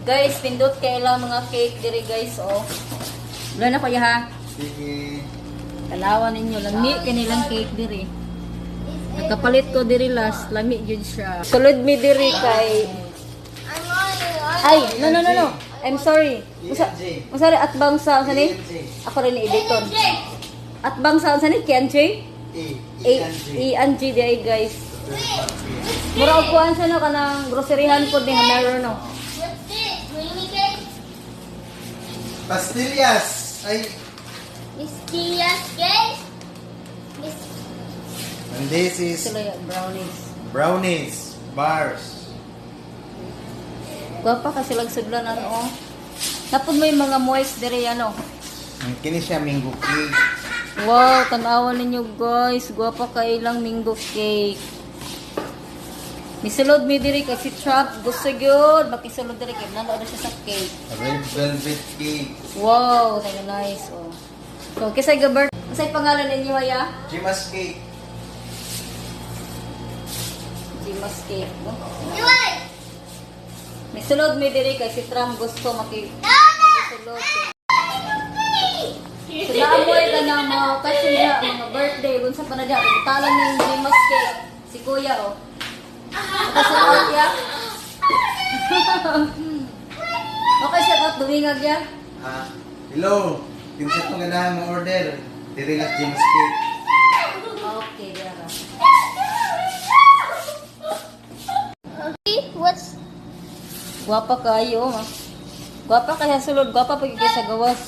Guys, pindot kay ilang mga cake diri guys, oh. Wala na kuya ha. Sige. Tanawan ninyo, lami kanilang cake diri. Nagkapalit ko diri last, lami jud siya. Sulod mi diri kay ay, no. I'm sorry. Usari atbang sa unsa ni? Ako rin ni editor. Atbang sa unsa ni Kianji? Anji di guys. Mura upuan sa no kanang groceryhan po ni meron no. Pastillas. Ay. Pastillas, guys. And this is Sila brownies. brownies. Bars. Guwapa kasi lagsudlan ano oh. Napod may mga moist diri ano. Kini siya mango cake. Wow, tanawan ninyo guys. Guwapa kay ilang mango cake. Misulod mi diri kay si Trump gusto gyud makisulod diri kay nanood siya sa cake. Red velvet cake. Wow, tayo nice oh. So kisay gaber, kisay pangalan ninyo haya? Jimas cake. Jimas cake. No? Misulod mi diri kay si Trump gusto makisulod. So naamoy ka na mga kasi nga mga birthday unsa pa na diha talan ni Jimas cake si Kuya oh. Kasulod ya. Okay siya at dumingag ya. Hello. Kinsa tong ganahan mo order? Diri lang Jimas cake. Okay, dira. What's Guwapa kayo, ha? Guwapa kaya sulod, guwapa pag sa gawas.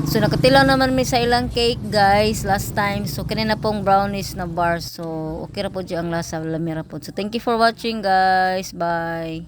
So nakatilaw naman may sa ilang cake guys last time. So kanina pong brownies na bar. So okay ra po di ang lasa, lamira po. So thank you for watching guys. Bye.